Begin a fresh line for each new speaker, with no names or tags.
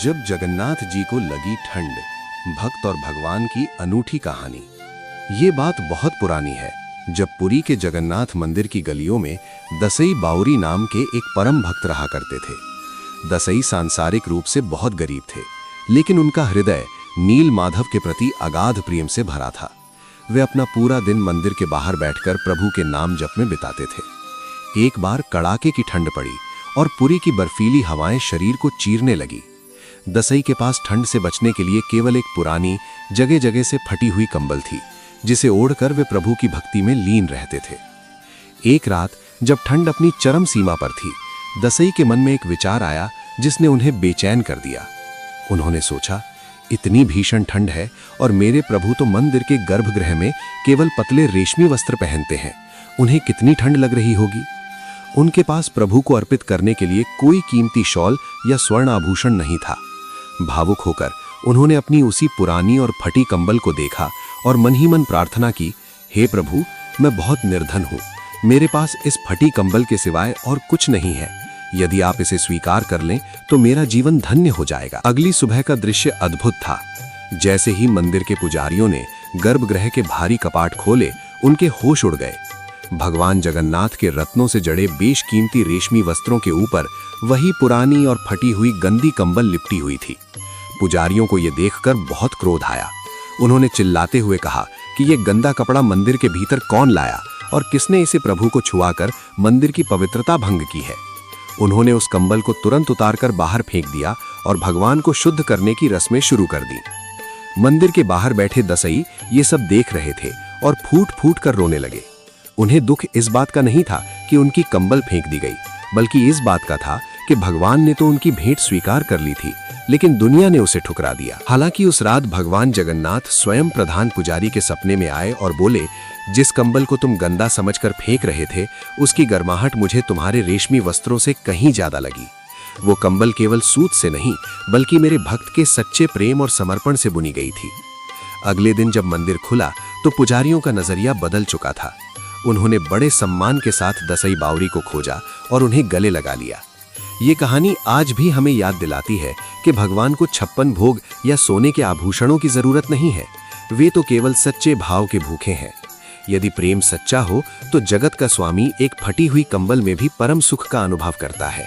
जब जगन्नाथ जी को लगी ठंड, भक्त और भगवान की अनूठी कहानी। ये बात बहुत पुरानी है, जब पुरी के जगन्नाथ मंदिर की गलियों में दसई बाउरी नाम के एक परम भक्त रहा करते थे। दसई सांसारिक रूप से बहुत गरीब थे, लेकिन उनका हृदय नील माधव के प्रति अगाध प्रेम से भरा था। वे अपना पूरा दिन मंदिर के बाहर बैठकर प्रभु के नाम जप में बिताते थे। एक बार कड़ाके की ठंड पड़ी और पुरी की बर्फीली हवाएं शरीर को चीरने लगी। दसई के पास ठंड से बचने के लिए केवल एक पुरानी, जगह जगह से फटी हुई कंबल थी, जिसे ओढ़कर वे प्रभु की भक्ति में लीन रहते थे। एक रात जब ठंड अपनी चरम सीमा पर थी, दसई के मन में एक विचार आया जिसने उन्हें बेचैन कर दिया। उन्होंने सोचा, इतनी भीषण ठंड है और मेरे प्रभु तो मंदिर के गर्भगृह में केवल पतले रेशमी वस्त्र पहनते हैं, उन्हें कितनी ठंड लग रही होगी। उनके पास प्रभु को अर्पित करने के लिए कोई कीमती शॉल या स्वर्ण आभूषण नहीं था। भावुक होकर उन्होंने अपनी उसी पुरानी और फटी कंबल को देखा और मन ही मन प्रार्थना की, हे प्रभु, मैं बहुत निर्धन हूँ, मेरे पास इस फटी कंबल के सिवाय और कुछ नहीं है। यदि आप इसे स्वीकार कर लें तो मेरा जीवन धन्य हो जाएगा। अगली सुबह का दृश्य अद्भुत था। जैसे ही मंदिर के पुजारियों ने गर्भगृह के भारी कपाट खोले, उनके होश उड़ गए। भगवान जगन्नाथ के रत्नों से जड़े बेशकीमती रेशमी वस्त्रों के ऊपर वही पुरानी और फटी हुई गंदी कंबल लिपटी हुई थी। पुजारियों को यह देखकर बहुत क्रोध आया। उन्होंने चिल्लाते हुए कहा कि यह गंदा कपड़ा मंदिर के भीतर कौन लाया और किसने इसे प्रभु को छुआकर मंदिर की पवित्रता भंग की है। उन्होंने उस कंबल को तुरंत उतारकर बाहर फेंक दिया और भगवान को शुद्ध करने की रस्में शुरू कर दी। मंदिर के बाहर बैठे दसई ये सब देख रहे थे और फूट फूट कर रोने लगे। उन्हें दुख इस बात का नहीं था कि उनकी कंबल फेंक दी गई, बल्कि इस बात का था कि भगवान ने तो उनकी भेंट स्वीकार कर ली थी, लेकिन दुनिया ने उसे ठुकरा दिया। हालांकि उस रात भगवान जगन्नाथ स्वयं प्रधान पुजारी के सपने में आए और बोले, जिस कंबल को तुम गंदा समझकर फेंक रहे थे, उसकी गर्माहट मुझे तुम्हारे रेशमी वस्त्रों से कहीं ज्यादा लगी। वो कंबल केवल सूत से नहीं, बल्कि मेरे भक्त के सच्चे प्रेम और समर्पण से बुनी गई थी। अगले दिन जब मंदिर खुला तो पुजारियों का नजरिया बदल चुका था। उन्होंने बड़े सम्मान के साथ दसई बाउरी को खोजा और उन्हें गले लगा लिया। ये कहानी आज भी हमें याद दिलाती है कि भगवान को 56 भोग या सोने के आभूषणों की जरूरत नहीं है, वे तो केवल सच्चे भाव के भूखे हैं। यदि प्रेम सच्चा हो तो जगत का स्वामी एक फटी हुई कंबल में भी परम सुख का अनुभव करता है।